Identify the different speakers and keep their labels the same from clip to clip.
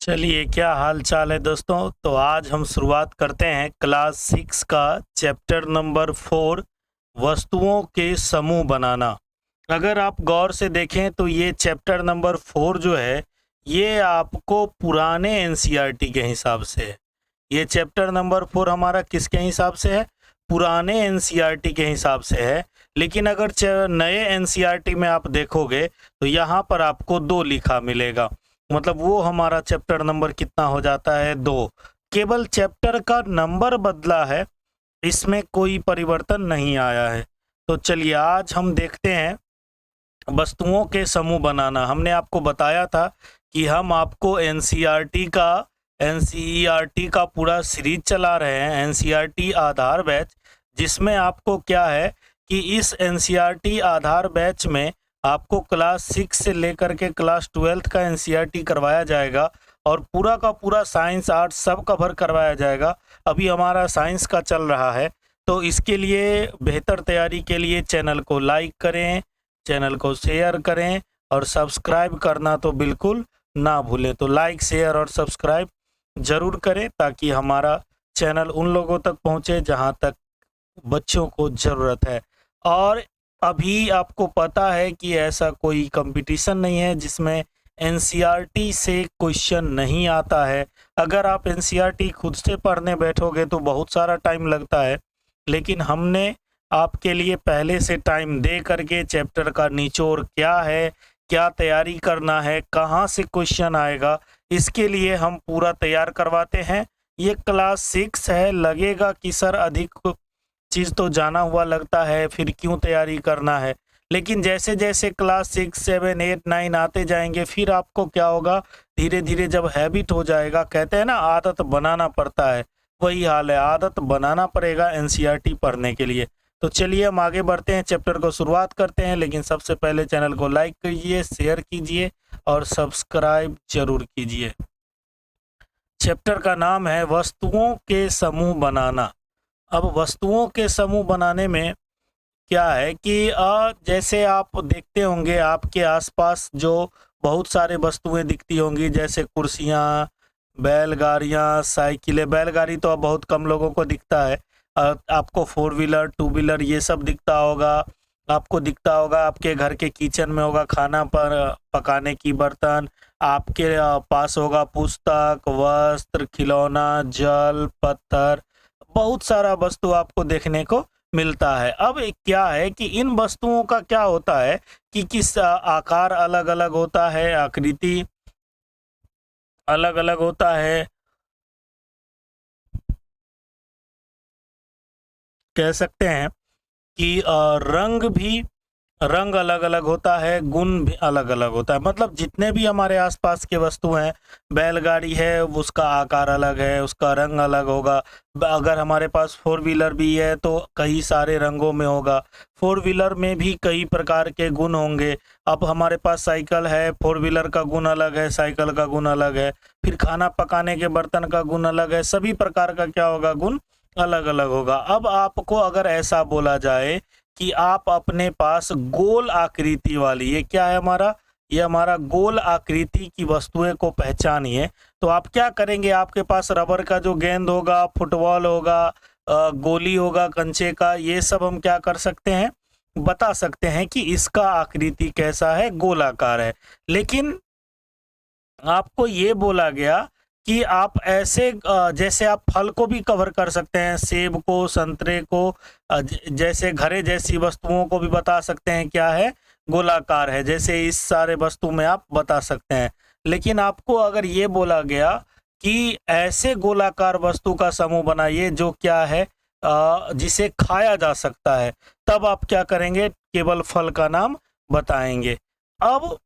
Speaker 1: चलिए, क्या हाल चाल है दोस्तों। तो आज हम शुरुआत करते हैं क्लास 6 का चैप्टर नंबर 4, वस्तुओं के समूह बनाना। अगर आप गौर से देखें तो ये चैप्टर नंबर 4 जो है, ये आपको पुराने एनसीईआरटी के हिसाब से है। ये चैप्टर नंबर 4 हमारा किसके हिसाब से है? पुराने एनसीईआरटी के हिसाब से है। लेकिन अगर नए एनसीईआरटी में आप देखोगे तो यहाँ पर आपको 2 लिखा मिलेगा। मतलब वो हमारा चैप्टर नंबर कितना हो जाता है? 2। केवल चैप्टर का नंबर बदला है, इसमें कोई परिवर्तन नहीं आया है। तो चलिए आज हम देखते हैं वस्तुओं के समूह बनाना। हमने आपको बताया था कि हम आपको एनसीईआरटी का पूरा सीरीज चला रहे हैं, एनसीईआरटी आधार बैच, जिसमें आपको क्या है कि इस एनसीईआरटी आधार बैच में आपको क्लास 6 से लेकर के क्लास 12 का एनसीईआरटी करवाया जाएगा और पूरा का पूरा साइंस आर्ट्स सब कवर करवाया जाएगा। अभी हमारा साइंस का चल रहा है, तो इसके लिए बेहतर तैयारी के लिए चैनल को लाइक करें, चैनल को शेयर करें और सब्सक्राइब करना तो बिल्कुल ना भूलें। तो लाइक, शेयर और सब्सक्राइब ज़रूर करें ताकि हमारा चैनल उन लोगों तक पहुंचे जहां तक बच्चों को ज़रूरत है। और अभी आपको पता है कि ऐसा कोई कंपटीशन नहीं है जिसमें एनसीईआरटी से क्वेश्चन नहीं आता है। अगर आप एनसीईआरटी खुद से पढ़ने बैठोगे तो बहुत सारा टाइम लगता है, लेकिन हमने आपके लिए पहले से टाइम दे करके चैप्टर का निचोड़ क्या है, क्या तैयारी करना है, कहाँ से क्वेश्चन आएगा, इसके लिए हम पूरा तैयार करवाते हैं। ये क्लास 6 है, लगेगा कि सर अधिक चीज़ तो जाना हुआ लगता है, फिर क्यों तैयारी करना है। लेकिन जैसे जैसे क्लास 6, 7, 8, 9 आते जाएंगे, फिर आपको क्या होगा, धीरे धीरे जब हैबिट हो जाएगा, कहते हैं ना आदत बनाना पड़ता है, वही हाल है, आदत बनाना पड़ेगा एनसीईआरटी पढ़ने के लिए। तो चलिए हम आगे बढ़ते हैं, चैप्टर को शुरुआत करते हैं। लेकिन सबसे पहले चैनल को लाइक कीजिए, शेयर कीजिए और सब्सक्राइब जरूर कीजिए। चैप्टर का नाम है वस्तुओं के समूह बनाना। अब वस्तुओं के समूह बनाने में क्या है कि जैसे आप देखते होंगे आपके आसपास जो बहुत सारे वस्तुएं दिखती होंगी, जैसे कुर्सियां, बैलगाड़ियां, साइकिलें। बैलगाड़ी तो अब बहुत कम लोगों को दिखता है। आपको 4 व्हीलर, 2 व्हीलर ये सब दिखता होगा। आपको दिखता होगा आपके घर के किचन में होगा खाना पर पकाने की बर्तन, आपके पास होगा पुस्तक, वस्त्र, खिलौना, जल, पत्थर, बहुत सारा वस्तु आपको देखने को मिलता है। अब क्या है कि इन वस्तुओं का क्या होता है कि किस आकार अलग अलग होता है, आकृति अलग अलग होता है, कह सकते हैं कि रंग अलग अलग होता है, गुण भी अलग अलग होता है। मतलब जितने भी हमारे आसपास के वस्तु हैं, बैलगाड़ी है उसका आकार अलग है, उसका रंग अलग होगा। अगर हमारे पास 4 व्हीलर भी है तो कई सारे रंगों में होगा। 4 व्हीलर में भी कई प्रकार के गुण होंगे। अब हमारे पास साइकिल है, 4 व्हीलर का गुण अलग है, साइकिल का गुण अलग है, फिर खाना पकाने के बर्तन का गुण अलग है। सभी प्रकार का क्या होगा, गुण अलग अलग होगा। अब आपको अगर ऐसा बोला जाए कि आप अपने पास गोल आकृति वाली, ये क्या है हमारा, ये हमारा गोल आकृति की वस्तुएं को पहचानिए, तो आप क्या करेंगे? आपके पास रबर का जो गेंद होगा, फुटबॉल होगा, गोली होगा कंचे का, ये सब हम क्या कर सकते हैं, बता सकते हैं कि इसका आकृति कैसा है, गोलाकार है। लेकिन आपको ये बोला गया कि आप ऐसे जैसे आप फल को भी कवर कर सकते हैं, सेब को, संतरे को, जैसे घरे जैसी वस्तुओं को भी बता सकते हैं क्या है, गोलाकार है। जैसे इस सारे वस्तु में आप बता सकते हैं। लेकिन आपको अगर ये बोला गया कि ऐसे गोलाकार वस्तु का समूह बनाइए जो क्या है, जिसे खाया जा सकता है, तब आप क्या करेंगे, केवल फल का नाम बताएंगे। अब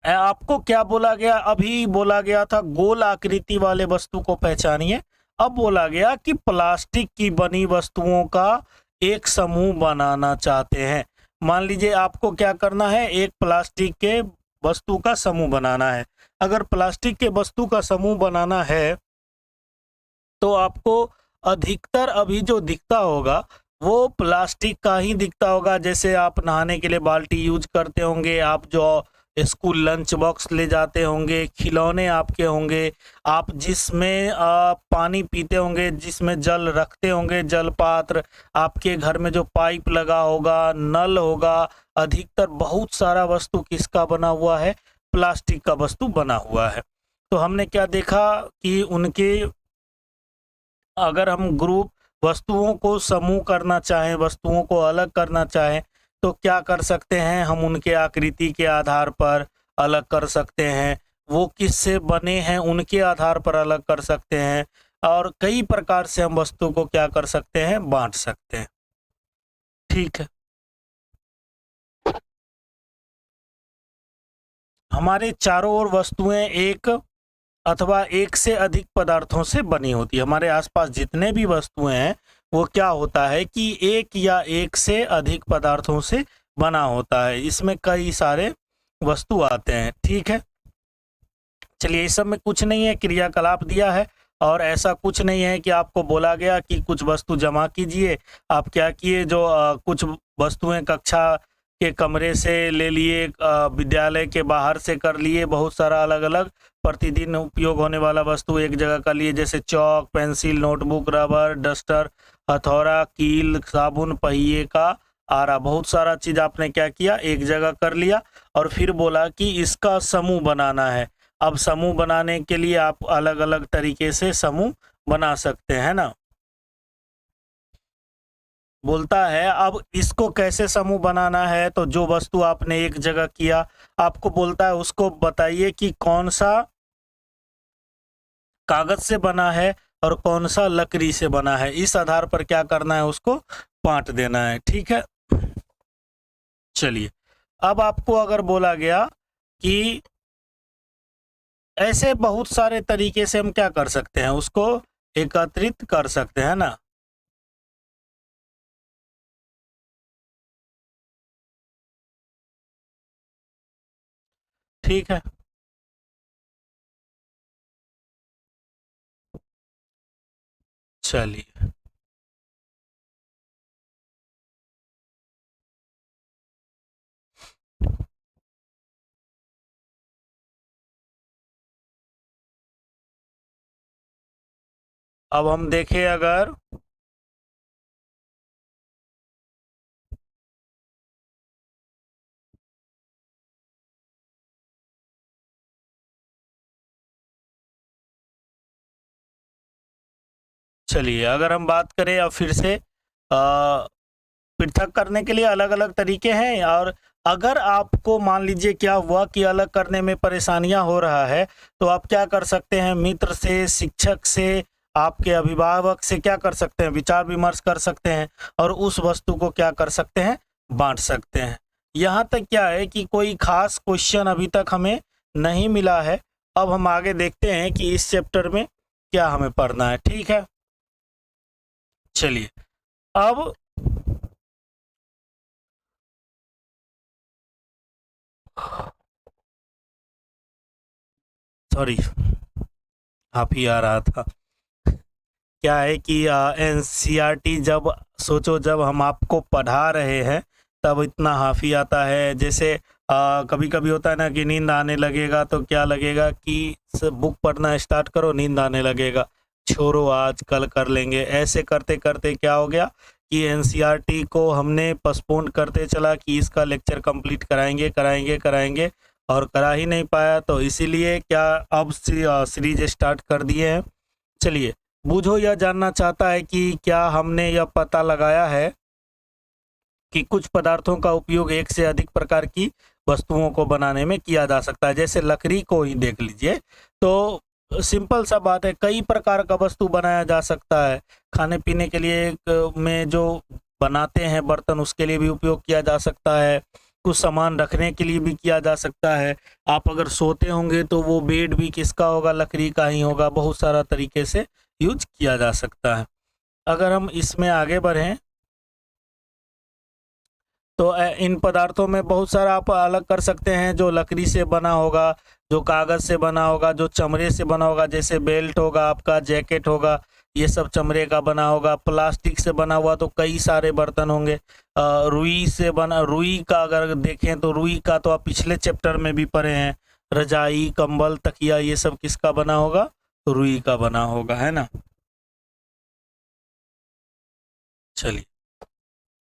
Speaker 1: आपको क्या बोला गया? अभी बोला गया था गोल आकृति वाले वस्तु को पहचानिए। अब बोला गया कि प्लास्टिक की बनी वस्तुओं का एक समूह बनाना चाहते हैं। मान लीजिए आपको क्या करना है, एक प्लास्टिक के वस्तु का समूह बनाना है। अगर प्लास्टिक के वस्तु का समूह बनाना है तो आपको अधिकतर अभी जो दिखता होगा वो प्लास्टिक का ही दिखता होगा। जैसे आप नहाने के लिए बाल्टी यूज करते होंगे, आप जो स्कूल लंच बॉक्स ले जाते होंगे, खिलौने आपके होंगे, आप जिसमें पानी पीते होंगे, जिसमें जल रखते होंगे, जल पात्र, आपके घर में जो पाइप लगा होगा, नल होगा, अधिकतर बहुत सारा वस्तु किसका बना हुआ है? प्लास्टिक का वस्तु बना हुआ है। तो हमने क्या देखा कि उनके अगर हम ग्रुप वस्तुओं को समूह करना चाहें, वस्तुओं को अलग करना चाहें, तो क्या कर सकते हैं? हम उनके आकृति के आधार पर अलग कर सकते हैं, वो किससे बने हैं उनके आधार पर अलग कर सकते हैं, और कई प्रकार से हम वस्तु को क्या कर सकते हैं? बांट सकते हैं। ठीक है, हमारे चारों ओर वस्तुएं एक अथवा एक से अधिक पदार्थों से बनी होती है। हमारे आसपास जितने भी वस्तुएं हैं वो क्या होता है कि एक या एक से अधिक पदार्थों से बना होता है। इसमें कई सारे वस्तु आते हैं। ठीक है, चलिए, इस सब में कुछ नहीं है, क्रियाकलाप दिया है और ऐसा कुछ नहीं है कि आपको बोला गया कि कुछ वस्तु जमा कीजिए। आप क्या किए, जो कुछ वस्तुएं कक्षा के कमरे से ले लिए, विद्यालय के बाहर से कर लिए, बहुत सारा अलग अलग प्रतिदिन उपयोग होने वाला वस्तु एक जगह कर लिए, जैसे चौक, पेंसिल, नोटबुक, रबर, डस्टर, हथौड़ा, कील, साबुन, पहिए का आरा, बहुत सारा चीज आपने क्या किया? एक जगह कर लिया और फिर बोला कि इसका समूह बनाना है। अब समूह बनाने के लिए आप अलग अलग तरीके से समूह बना सकते हैं ना। बोलता है अब इसको कैसे समूह बनाना है, तो जो वस्तु आपने एक जगह किया, आपको बोलता है उसको बताइए कि कौन सा कागज से बना है और कौन सा लकड़ी से बना है। इस आधार पर क्या करना है? उसको बांट देना है। ठीक है, चलिए, अब आपको अगर बोला गया कि ऐसे बहुत सारे तरीके से हम क्या कर सकते हैं? उसको एकत्रित कर सकते हैं ना। ठीक है, चलिए, अब हम देखें अगर चलिए, अगर हम बात करें अब फिर से पृथक करने के लिए अलग अलग तरीके हैं, और अगर आपको मान लीजिए क्या हुआ कि अलग करने में परेशानियां हो रहा है, तो आप क्या कर सकते हैं? मित्र से, शिक्षक से, आपके अभिभावक से क्या कर सकते हैं? विचार विमर्श कर सकते हैं और उस वस्तु को क्या कर सकते हैं? बांट सकते हैं। यहाँ तक क्या है कि कोई खास क्वेश्चन अभी तक हमें नहीं मिला है। अब हम आगे देखते हैं कि इस चैप्टर में क्या हमें पढ़ना है। ठीक है, चलिए, अब सॉरी, आप ही आ रहा था। क्या है कि एनसीईआरटी जब सोचो, जब हम आपको पढ़ा रहे हैं तब इतना हाफी आता है। जैसे कभी कभी होता है ना कि नींद आने लगेगा, तो क्या लगेगा कि बुक पढ़ना स्टार्ट करो, नींद आने लगेगा, छोड़ो आज कल कर लेंगे। ऐसे करते करते क्या हो गया कि एनसीईआरटी को हमने पोस्टपोन करते चला कि इसका लेक्चर कंप्लीट कराएंगे कराएंगे कराएंगे, और करा ही नहीं पाया। तो इसीलिए क्या अब सीरीज स्टार्ट कर दिए हैं। चलिए, बूझो यह जानना चाहता है कि क्या हमने यह पता लगाया है कि कुछ पदार्थों का उपयोग एक से अधिक प्रकार की वस्तुओं को बनाने में किया जा सकता है। जैसे लकड़ी को ही देख लीजिए, तो सिंपल सा बात है, कई प्रकार का वस्तु बनाया जा सकता है। खाने पीने के लिए में जो बनाते हैं बर्तन, उसके लिए भी उपयोग किया जा सकता है। कुछ सामान रखने के लिए भी किया जा सकता है। आप अगर सोते होंगे तो वो बेड भी किसका होगा? लकड़ी का ही होगा। बहुत सारा तरीके से यूज किया जा सकता है। अगर हम इसमें आगे बढ़ें तो इन पदार्थों में बहुत सारा आप अलग कर सकते हैं। जो लकड़ी से बना होगा, जो कागज़ से बना होगा, जो चमड़े से बना होगा, जैसे बेल्ट होगा, आपका जैकेट होगा, ये सब चमड़े का बना होगा। प्लास्टिक से बना हुआ तो कई सारे बर्तन होंगे। रुई का अगर देखें तो रुई का तो आप पिछले चैप्टर में भी पढ़े हैं। रजाई, कंबल, तकिया, ये सब किसका बना होगा? तो रुई का बना होगा, है ना। चलिए,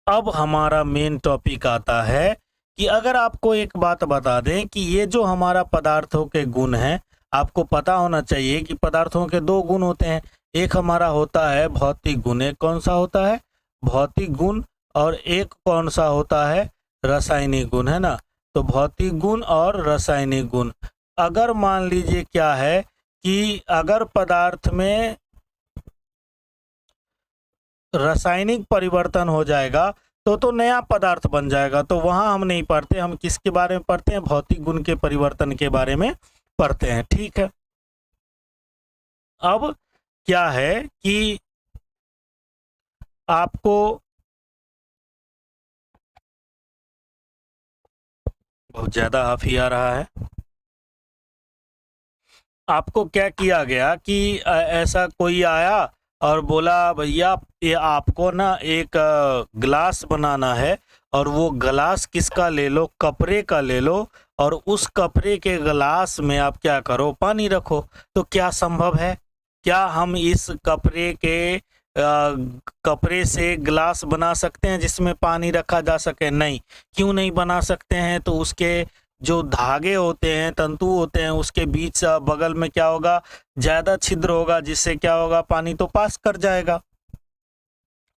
Speaker 1: अब हमारा मेन टॉपिक आता है कि अगर आपको एक बात बता दें कि ये जो हमारा पदार्थों के गुण हैं, आपको पता होना चाहिए कि पदार्थों के दो गुण होते हैं। एक हमारा होता है भौतिक गुण। एक कौन सा होता है? भौतिक गुण। और एक कौन सा होता है? रासायनिक गुण, है ना। तो भौतिक गुण और रासायनिक गुण। अगर मान लीजिए क्या है कि अगर पदार्थ में रासायनिक परिवर्तन हो जाएगा तो नया पदार्थ बन जाएगा। तो वहां हम नहीं पढ़ते, हम किसके बारे में पढ़ते हैं? भौतिक गुण के परिवर्तन के बारे में पढ़ते हैं, ठीक है। अब क्या है कि आपको बहुत ज्यादा हाफी आ रहा है। आपको क्या किया गया कि ऐसा कोई आया और बोला भैया ये आपको ना एक ग्लास बनाना है, और वो ग्लास किसका ले लो? कपड़े का ले लो, और उस कपड़े के ग्लास में आप क्या करो? पानी रखो। तो क्या संभव है? क्या हम इस कपड़े से ग्लास बना सकते हैं जिसमें पानी रखा जा सके? नहीं। क्यों नहीं बना सकते हैं? तो उसके जो धागे होते हैं, तंतु होते हैं, उसके बीच बगल में क्या होगा? ज्यादा छिद्र होगा, जिससे क्या होगा? पानी तो पास कर जाएगा।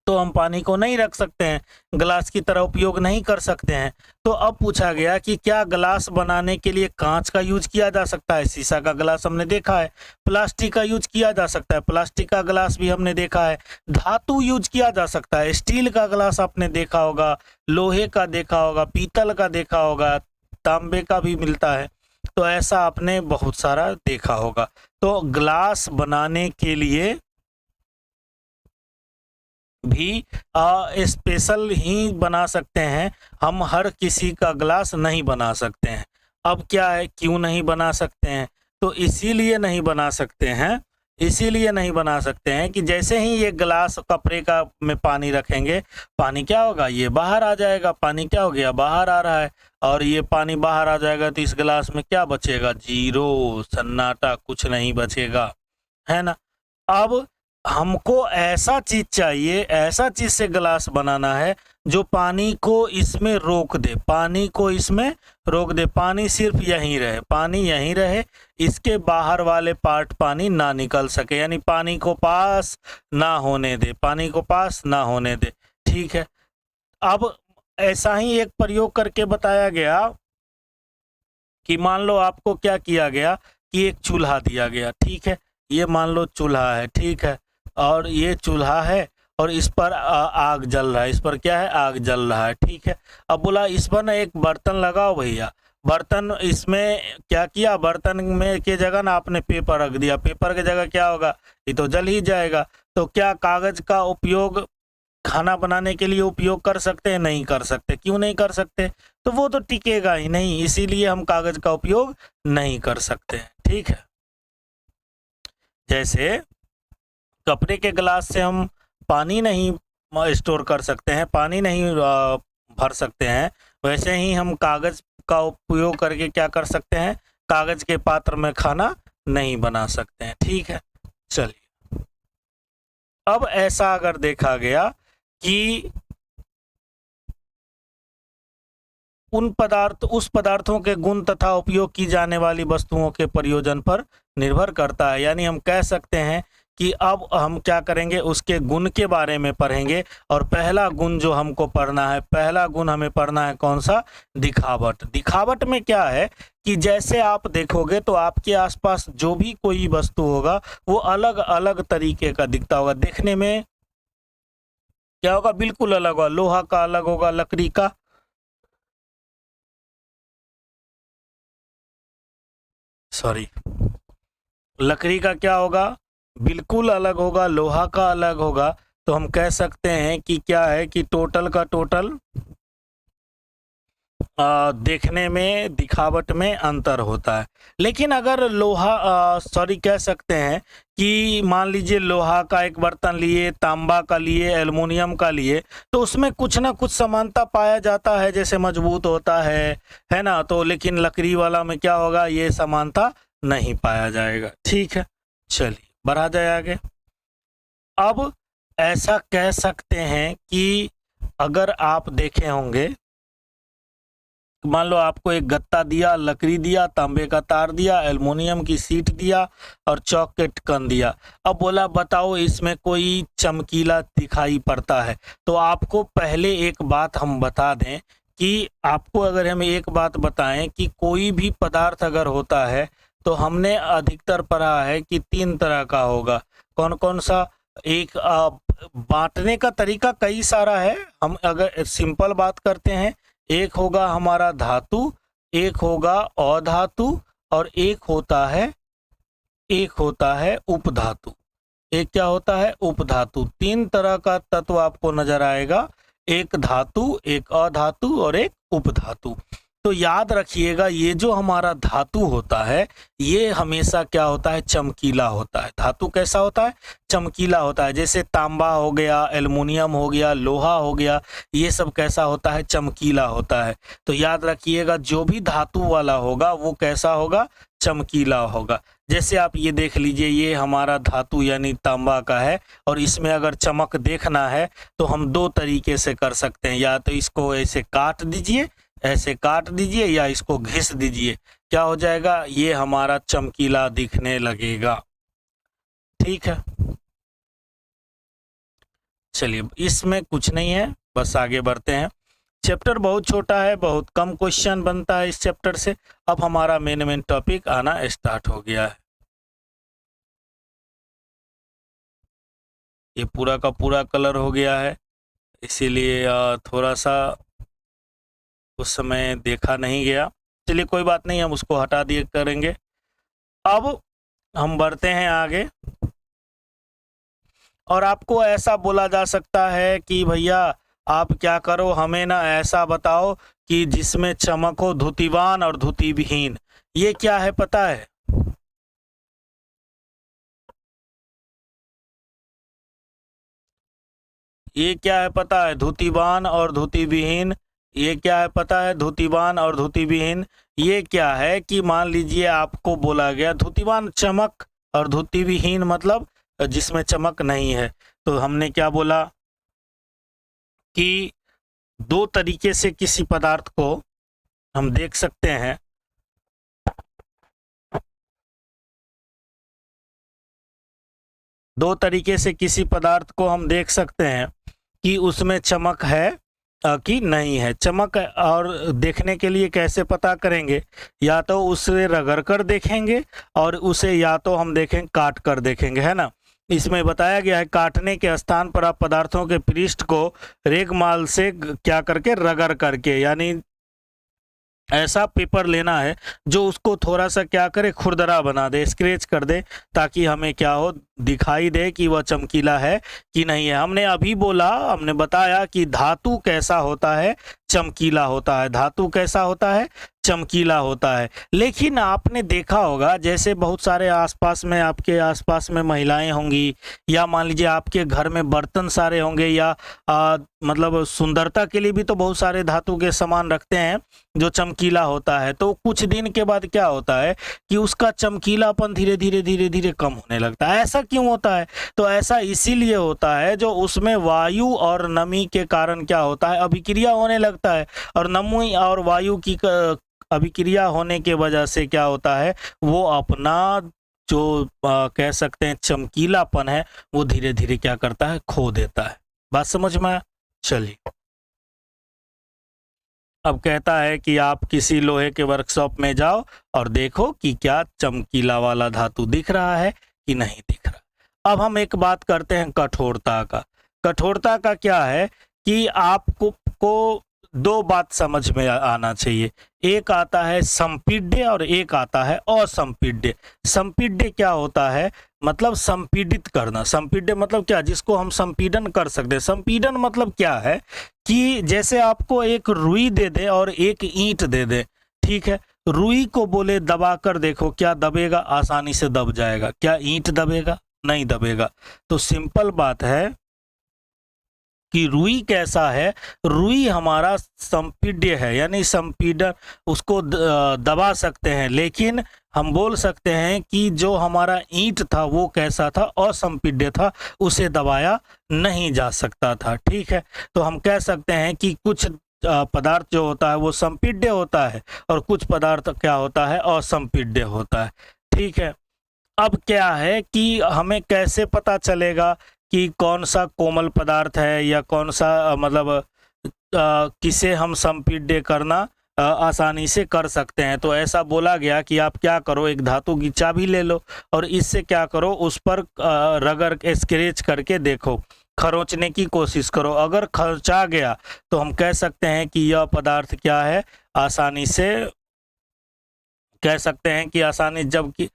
Speaker 1: तो हम पानी को नहीं रख सकते हैं, ग्लास की तरह उपयोग नहीं कर सकते हैं। तो अब पूछा गया कि क्या ग्लास बनाने के लिए कांच का यूज किया जा सकता है? शीशा का ग्लास हमने देखा है। प्लास्टिक का यूज किया जा सकता है, प्लास्टिक का ग्लास भी हमने देखा है। धातु यूज किया जा सकता है, स्टील का ग्लास आपने देखा होगा, लोहे का देखा होगा, पीतल का देखा होगा, तांबे का भी मिलता है। तो ऐसा आपने बहुत सारा देखा होगा। तो ग्लास बनाने के लिए भी स्पेशल ही बना सकते हैं, हम हर किसी का ग्लास नहीं बना सकते हैं। अब क्या है, क्यों नहीं बना सकते हैं? तो इसीलिए नहीं बना सकते हैं, इसीलिए नहीं बना सकते हैं कि जैसे ही ये ग्लास कपड़े का में पानी रखेंगे, पानी क्या होगा? ये बाहर आ जाएगा। पानी क्या हो गया? बाहर आ रहा है। और ये पानी बाहर आ जाएगा तो इस गिलास में क्या बचेगा? जीरो, सन्नाटा, कुछ नहीं बचेगा, है ना। अब हमको ऐसा चीज चाहिए, ऐसा चीज से गिलास बनाना है जो पानी को इसमें रोक दे, पानी को इसमें रोक दे। पानी सिर्फ यहीं रहे, पानी यहीं रहे, इसके बाहर वाले पार्ट पानी ना निकल सके, यानी पानी को पास ना होने दे, पानी को पास ना होने दे, ठीक है। अब ऐसा ही एक प्रयोग करके बताया गया कि मान लो आपको क्या किया गया कि एक चूल्हा दिया गया, ठीक है। ये मान लो चूल्हा है, ठीक है, और ये चूल्हा है और इस पर आग जल रहा है, इस पर क्या है? आग जल रहा है, ठीक है। अब बोला इस पर ना एक बर्तन लगाओ भैया। बर्तन इसमें क्या किया? बर्तन में के जगह ना आपने पेपर रख दिया। पेपर की जगह क्या होगा? ये तो जल ही जाएगा। तो क्या कागज का उपयोग खाना बनाने के लिए उपयोग कर सकते हैं? नहीं कर सकते। क्यों नहीं कर सकते? तो वो तो टिकेगा ही नहीं, इसीलिए हम कागज का उपयोग नहीं कर सकते हैं, ठीक है। जैसे कपड़े के गिलास से हम पानी नहीं स्टोर कर सकते हैं, पानी नहीं भर सकते हैं, वैसे ही हम कागज का उपयोग करके क्या कर सकते हैं? कागज के पात्र में खाना नहीं बना सकते हैं, ठीक है। चलिए, अब ऐसा अगर देखा गया कि उस पदार्थों के गुण तथा उपयोग की जाने वाली वस्तुओं के प्रयोजन पर निर्भर करता है, यानी हम कह सकते हैं कि अब हम क्या करेंगे? उसके गुण के बारे में पढ़ेंगे। और पहला गुण जो हमको पढ़ना है, पहला गुण हमें पढ़ना है कौन सा? दिखावट। दिखावट में क्या है कि जैसे आप देखोगे तो आपके आसपास जो भी कोई वस्तु होगा वो अलग अलग तरीके का दिखता होगा। देखने में क्या होगा? बिल्कुल अलग होगा। लोहा का अलग होगा, लकड़ी का, सॉरी, लकड़ी का क्या होगा? बिल्कुल अलग होगा, लोहा का अलग होगा। तो हम कह सकते हैं कि क्या है कि टोटल का टोटल देखने में, दिखावट में अंतर होता है। लेकिन अगर लोहा सॉरी कह सकते हैं कि मान लीजिए लोहा का एक बर्तन लिए, तांबा का लिए, एल्युमिनियम का लिए, तो उसमें कुछ ना कुछ समानता पाया जाता है, जैसे मजबूत होता है ना। तो लेकिन लकड़ी वाला में क्या होगा, ये समानता नहीं पाया जाएगा। ठीक है, चलिए बढ़ा जाए आगे। अब ऐसा कह सकते हैं कि अगर आप देखे होंगे, मान लो आपको एक गत्ता दिया, लकड़ी दिया, तांबे का तार दिया, एल्युमिनियम की सीट दिया और चौक के ढक्कन दिया। अब बोला बताओ इसमें कोई चमकीला दिखाई पड़ता है। तो आपको पहले एक बात हम बता दें कि आपको अगर हम एक बात बताएं कि कोई भी पदार्थ अगर होता है तो हमने अधिकतर पढ़ा है कि 3 तरह का होगा। कौन कौन सा? एक बांटने का तरीका कई सारा है। हम अगर सिंपल बात करते हैं, एक होगा हमारा धातु, एक होगा अधातु और एक होता है उपधातु। एक क्या होता है? उपधातु। 3 तरह का तत्व आपको नजर आएगा, एक धातु, एक अधातु और एक उपधातु। तो याद रखिएगा, ये जो हमारा धातु होता है ये हमेशा क्या होता है? चमकीला होता है। धातु कैसा होता है? चमकीला होता है। जैसे तांबा हो गया, एल्युमिनियम हो गया, लोहा हो गया, ये सब कैसा होता है? चमकीला होता है। तो याद रखिएगा, जो भी धातु वाला होगा वो कैसा होगा? चमकीला होगा। जैसे आप ये देख लीजिए, ये हमारा धातु यानी तांबा का है और इसमें अगर चमक देखना है तो हम 2 तरीके से कर सकते हैं। या तो इसको ऐसे काट दीजिए या इसको घिस दीजिए। क्या हो जाएगा? ये हमारा चमकीला दिखने लगेगा। ठीक है, चलिए इसमें कुछ नहीं है, बस आगे बढ़ते हैं। चैप्टर बहुत छोटा है, बहुत कम क्वेश्चन बनता है इस चैप्टर से। अब हमारा मेन टॉपिक आना स्टार्ट हो गया है। ये पूरा का पूरा कलर हो गया है, इसीलिए थोड़ा सा उस समय देखा नहीं गया। चलिए कोई बात नहीं, हम उसको हटा दिए करेंगे। अब हम बढ़ते हैं आगे। और आपको ऐसा बोला जा सकता है कि भैया आप क्या करो, हमें ना ऐसा बताओ कि जिसमें चमक हो, धुतिवान और धुति विहीन। ये क्या है पता है? ये क्या है पता है? धुतिवान और धुति विहीन। ये क्या है पता है? धुतिवान और धुति विहीन। ये क्या है कि मान लीजिए आपको बोला गया धुतिवान चमक और धुति विहीन मतलब जिसमें चमक नहीं है। तो हमने क्या बोला कि 2 तरीके से किसी पदार्थ को हम देख सकते हैं। दो तरीके से किसी पदार्थ को हम देख सकते हैं कि उसमें चमक है कि नहीं है। चमक और देखने के लिए कैसे पता करेंगे? या तो उसे रगड़ कर देखेंगे और उसे या तो हम देखें काट कर देखेंगे, है ना। इसमें बताया गया है काटने के स्थान पर आप पदार्थों के पृष्ठ को रेगमाल से क्या करके, रगड़ करके, यानी ऐसा पेपर लेना है जो उसको थोड़ा सा क्या करे, खुरदरा बना दे, स्क्रैच कर दे, ताकि हमें क्या हो, दिखाई दे कि वह चमकीला है कि नहीं है। हमने बताया कि धातु कैसा होता है? चमकीला होता है। धातु कैसा होता है? चमकीला होता है। लेकिन आपने देखा होगा, जैसे बहुत सारे आपके आसपास में महिलाएं होंगी, या मान लीजिए आपके घर में बर्तन सारे होंगे, या मतलब सुंदरता के लिए भी तो बहुत सारे धातु के सामान रखते हैं जो चमकीला होता है। तो कुछ दिन के बाद क्या होता है कि उसका चमकीलापन धीरे धीरे कम होने लगता है। ऐसा क्यों होता है? तो ऐसा इसीलिए होता है जो उसमें वायु और नमी के कारण क्या होता है, अभिक्रिया होने लगता है। और नमी और वायु की अभिक्रिया होने के वजह से क्या होता है, वो अपना जो कह सकते हैं चमकीलापन है वो धीरे धीरे क्या करता है, खो देता है। बात समझ में आया? चलिए, अब कहता है कि आप किसी लोहे के वर्कशॉप में जाओ और देखो कि क्या चमकीला वाला धातु दिख रहा है कि नहीं दिख रहा। अब हम एक बात करते हैं कठोरता का। कठोरता का क्या है कि आपको 2 बात समझ में आना चाहिए। एक आता है संपीड्य और एक आता है असंपीड्य। संपीड्य क्या होता है? मतलब संपीडित करना। संपीडन मतलब क्या, जिसको हम संपीडन कर सकते हैं। संपीडन मतलब क्या है कि जैसे आपको एक रुई दे दे और एक ईंट दे दे, ठीक है, रुई को बोले दबा कर देखो, क्या दबेगा? आसानी से दब जाएगा। क्या ईंट दबेगा? नहीं दबेगा। तो सिंपल बात है कि रुई कैसा है, रुई हमारा संपीड्य है, यानी संपीडन, उसको दबा सकते हैं। लेकिन हम बोल सकते हैं कि जो हमारा ईंट था वो कैसा था, असंपीड्य था, उसे दबाया नहीं जा सकता था। ठीक है, तो हम कह सकते हैं कि कुछ पदार्थ जो होता है वो संपीड्य होता है और कुछ पदार्थ क्या होता है, असंपीड्य होता है। ठीक है, अब क्या है कि हमें कैसे पता चलेगा कि कौन सा कोमल पदार्थ है या कौन सा मतलब किसे हम संपीड्य करना आसानी से कर सकते हैं? तो ऐसा बोला गया कि आप क्या करो, एक धातु की चाबी ले लो और इससे क्या करो, उस पर रगड़ स्क्रैच करके देखो, खरोंचने की कोशिश करो। अगर खरोंचा गया तो हम कह सकते हैं कि यह पदार्थ क्या है, आसानी से कह सकते हैं कि आसानी, जबकि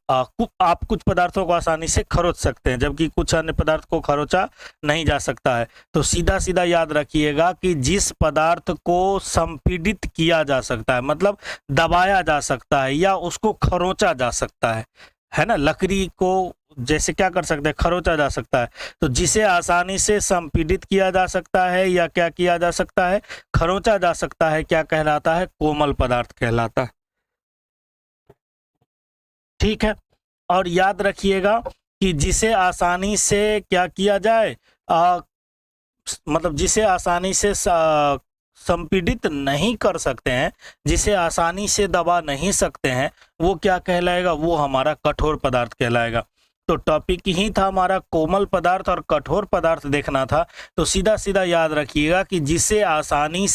Speaker 1: आप कुछ पदार्थों को आसानी से खरोच सकते हैं जबकि कुछ अन्य पदार्थ को खरोचा नहीं जा सकता है। तो सीधा सीधा याद रखिएगा कि जिस पदार्थ को संपीडित किया जा सकता है, मतलब दबाया जा सकता है या उसको खरोचा जा सकता है ना, लकड़ी को जैसे क्या कर सकते हैं, खरोचा जा सकता है। तो जिसे आसानी से संपीडित किया जा सकता है या क्या किया जा सकता है, खरोचा जा सकता है, क्या कहलाता है, कोमल पदार्थ कहलाता है। ठीक है, और याद रखिएगा कि जिसे आसानी से क्या किया जाए, मतलब जिसे आसानी से संपीडित नहीं कर सकते हैं, जिसे आसानी से दबा नहीं सकते हैं, वो क्या कहलाएगा, वो हमारा कठोर पदार्थ कहलाएगा। तो टॉपिक ही था हमारा कोमल पदार्थ और कठोर पदार्थ देखना था। तो सीधा सीधा याद रखिएगा कि जिसे आसानी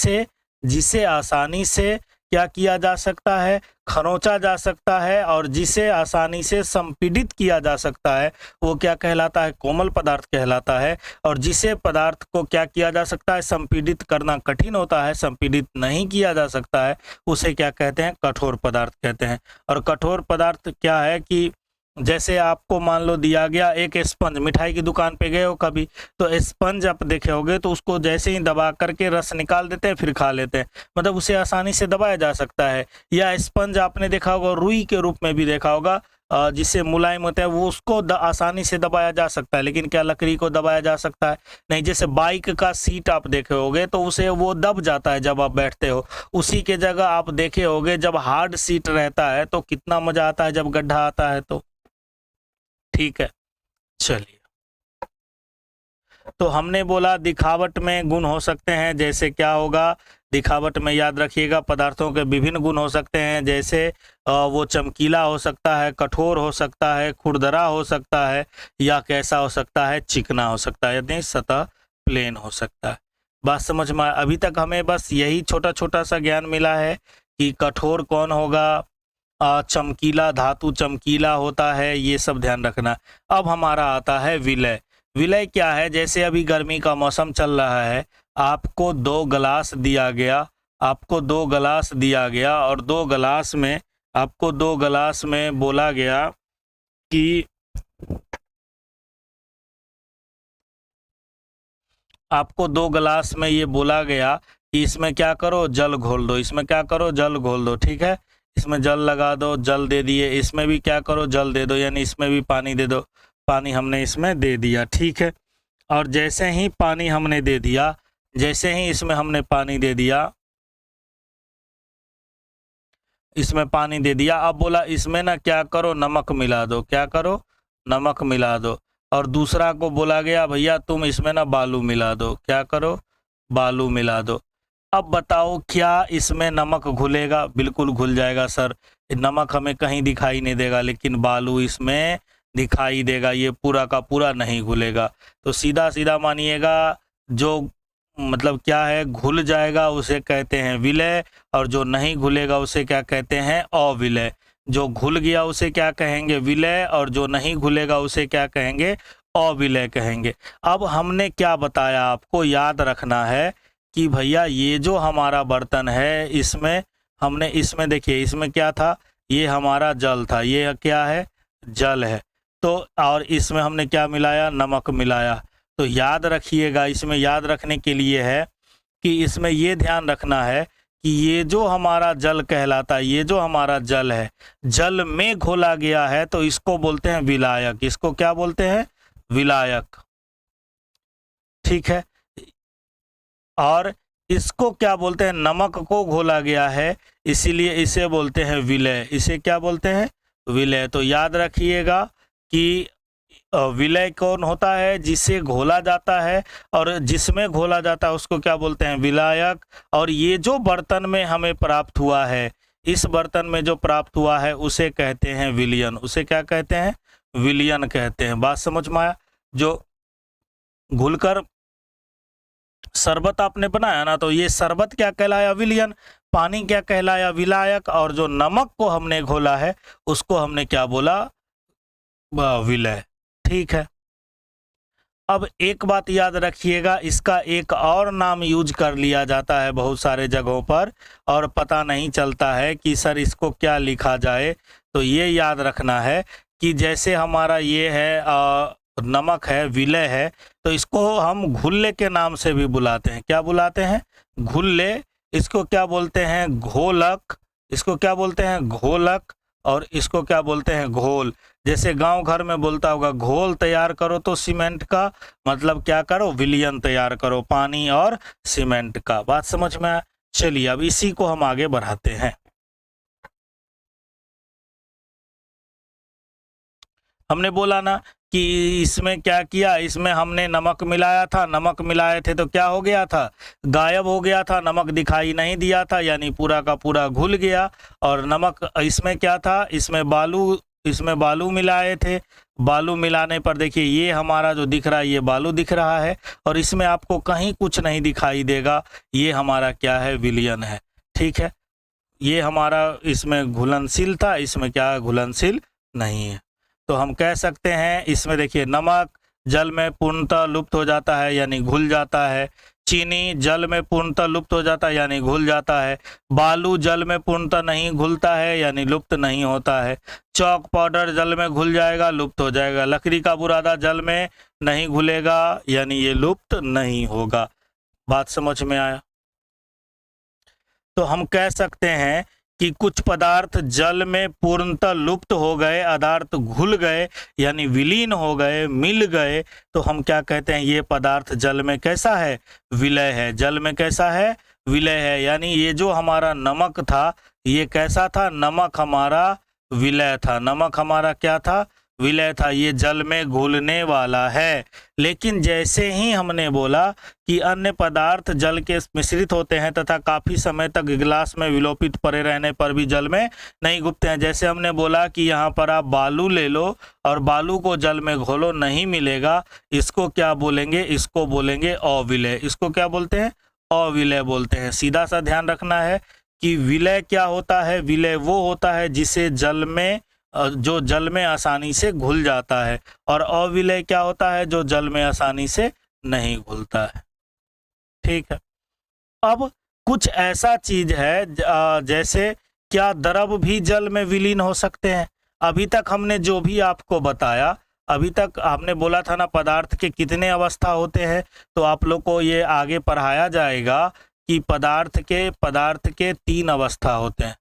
Speaker 1: से क्या किया जा सकता है, खरोंचा जा सकता है, और जिसे आसानी से संपीडित किया जा सकता है वो क्या कहलाता है, कोमल पदार्थ कहलाता है। और जिसे पदार्थ को क्या किया जा सकता है, संपीडित करना कठिन होता है, संपीडित नहीं किया जा सकता है, उसे क्या कहते हैं, कठोर पदार्थ कहते हैं। और कठोर पदार्थ क्या है कि जैसे आपको मान लो दिया गया एक स्पंज, मिठाई की दुकान पे गए हो कभी, तो स्पंज आप देखे होगे तो उसको जैसे ही दबा करके रस निकाल देते हैं फिर खा लेते हैं, मतलब उसे आसानी से दबाया जा सकता है। या स्पंज आपने देखा होगा, रुई के रूप में भी देखा होगा, जिससे मुलायम होता है, वो उसको आसानी से दबाया जा सकता है। लेकिन क्या लकड़ी को दबाया जा सकता है? नहीं। जैसे बाइक का सीट आप देखे होगे तो उसे वो दब जाता है जब आप बैठते हो। उसी के जगह आप देखे होगे जब हार्ड सीट रहता है तो कितना मजा आता है जब गड्ढा आता है तो। ठीक है, चलिए, तो हमने बोला दिखावट में गुण हो सकते हैं, जैसे क्या होगा, दिखावट में याद रखिएगा पदार्थों के विभिन्न गुण हो सकते हैं, जैसे वो चमकीला हो सकता है, कठोर हो सकता है, खुरदरा हो सकता है, या कैसा हो सकता है, चिकना हो सकता है, यानी सतह प्लेन हो सकता है। बात समझ में? अभी तक हमें बस यही छोटा छोटा सा ज्ञान मिला है कि कठोर कौन होगा, चमकीला, धातु चमकीला होता है, ये सब ध्यान रखना। अब हमारा आता है विलय। विलय क्या है? जैसे अभी गर्मी का मौसम चल रहा है, आपको 2 गिलास दिया गया, आपको 2 गिलास दिया गया और 2 गिलास में आपको 2 गिलास में बोला गया कि आपको 2 गिलास में ये बोला गया कि इसमें क्या करो, जल घोल दो, इसमें क्या करो, जल घोल दो। ठीक है, इसमें जल लगा दो, जल दे दिए, इसमें भी क्या करो, जल दे दो, यानी इसमें भी पानी दे दो, पानी हमने इसमें दे दिया। ठीक है, और जैसे ही पानी हमने दे दिया, जैसे ही इसमें हमने पानी दे दिया, इसमें पानी दे दिया, अब बोला इसमें ना क्या करो, नमक मिला दो, क्या करो, नमक मिला दो। और दूसरा को बोला गया भैया तुम इसमें ना बालू मिला दो, क्या करो, बालू मिला दो। अब बताओ क्या इसमें नमक घुलेगा? बिल्कुल घुल जाएगा सर, नमक हमें कहीं दिखाई नहीं देगा, लेकिन बालू इसमें दिखाई देगा, ये पूरा का पूरा नहीं घुलेगा। तो सीधा सीधा मानिएगा, जो मतलब क्या है, घुल जाएगा उसे कहते हैं विलय, और जो नहीं घुलेगा उसे क्या कहते हैं, अविलय। जो घुल गया उसे क्या कहेंगे, विलय, और जो नहीं घुलेगा उसे क्या कहेंगे, अविलय कहेंगे। अब हमने क्या बताया, आपको याद रखना है कि भैया ये जो हमारा बर्तन है, इसमें हमने, इसमें देखिए इसमें क्या था, ये हमारा जल था, ये क्या है, जल है। तो और इसमें हमने क्या मिलाया, नमक मिलाया। तो याद रखिएगा, इसमें याद रखने के लिए है कि इसमें ये ध्यान रखना है कि ये जो हमारा जल कहलाता है, ये जो हमारा जल है, जल में घोला गया है तो इसको बोलते हैं विलायक। इसको क्या बोलते हैं, विलायक। ठीक है। और इसको क्या बोलते हैं, नमक को घोला गया है, इसीलिए इसे बोलते हैं विलय। इसे क्या बोलते हैं, विलय। तो याद रखिएगा कि विलय कौन होता है, जिसे घोला जाता है, और जिसमें घोला जाता है उसको क्या बोलते हैं, विलायक। और ये जो बर्तन में हमें प्राप्त हुआ है, इस बर्तन में जो प्राप्त हुआ है उसे कहते हैं विलयन। उसे क्या कहते हैं, विलयन कहते हैं। बात समझ में आया। जो घुलकर शरबत आपने बनाया ना, तो ये शरबत क्या कहलाया, विलयन। पानी क्या कहलाया, विलायक। और जो नमक को हमने घोला है उसको हमने क्या बोला, विलय। ठीक है। अब एक बात याद रखिएगा, इसका एक और नाम यूज कर लिया जाता है बहुत सारे जगहों पर, और पता नहीं चलता है कि सर इसको क्या लिखा जाए। तो ये याद रखना है कि जैसे हमारा ये है नमक है, विलय है, तो इसको हम घुल्ले के नाम से भी बुलाते हैं। क्या बुलाते हैं, घुल्ले। इसको क्या बोलते हैं, घोलक। इसको क्या बोलते हैं, घोलक। और इसको क्या बोलते हैं, घोल। जैसे गांव घर में बोलता होगा, घोल तैयार करो तो सीमेंट का, मतलब क्या करो, विलयन तैयार करो, पानी और सीमेंट का। बात समझ में आया। चलिए अब इसी को हम आगे बढ़ाते हैं। हमने बोला ना कि इसमें क्या किया, इसमें हमने नमक मिलाया था, नमक मिलाए थे तो क्या हो गया था, गायब हो गया था, नमक दिखाई नहीं दिया था, यानी पूरा का पूरा घुल गया। और नमक इसमें क्या था, इसमें बालू मिलाए थे। बालू मिलाने पर देखिए ये हमारा जो दिख रहा है, ये बालू दिख रहा है, और इसमें आपको कहीं कुछ नहीं दिखाई देगा। ये हमारा क्या है, विलयन है। ठीक है। ये हमारा इसमें घुलनशील था, इसमें क्या घुलनशील नहीं है। तो हम कह सकते हैं, इसमें देखिए नमक जल में पूर्णतः लुप्त हो जाता है, यानी घुल जाता है। चीनी जल में पूर्णतः लुप्त हो जाता है, यानी घुल जाता है। बालू जल में पूर्णतः नहीं घुलता है, यानी लुप्त नहीं होता है। चौक पाउडर जल में घुल जाएगा, लुप्त हो जाएगा। लकड़ी का बुरादा जल में नहीं घुलेगा, यानी ये लुप्त नहीं होगा। बात समझ में आया। तो हम कह सकते हैं कि कुछ पदार्थ जल में पूर्णतः लुप्त हो गए, पदार्थ घुल गए, यानी विलीन हो गए, मिल गए, तो हम क्या कहते हैं, ये पदार्थ जल में कैसा है, विलय है। जल में कैसा है, विलय है। यानी ये जो हमारा नमक था, ये कैसा था, नमक हमारा विलय था। नमक हमारा क्या था, विलय था। ये जल में घुलने वाला है। लेकिन जैसे ही हमने बोला कि अन्य पदार्थ जल के मिश्रित होते हैं तथा काफ़ी समय तक गिलास में विलोपित पड़े रहने पर भी जल में नहीं घुलते हैं। जैसे हमने बोला कि यहाँ पर आप बालू ले लो और बालू को जल में घोलो, नहीं मिलेगा। इसको क्या बोलेंगे, इसको बोलेंगे अविलय। इसको क्या बोलते हैं, अविलय बोलते हैं। सीधा सा ध्यान रखना है कि विलय क्या होता है, विलय वो होता है जिसे जल में, जो जल में आसानी से घुल जाता है, और अविलय क्या होता है, जो जल में आसानी से नहीं घुलता है। ठीक है। अब कुछ ऐसा चीज है जैसे क्या द्रव भी जल में विलीन हो सकते हैं। अभी तक हमने जो भी आपको बताया, अभी तक आपने बोला था ना पदार्थ के कितने अवस्था होते हैं, तो आप लोग को ये आगे पढ़ाया जाएगा कि पदार्थ के 3 अवस्था होते हैं।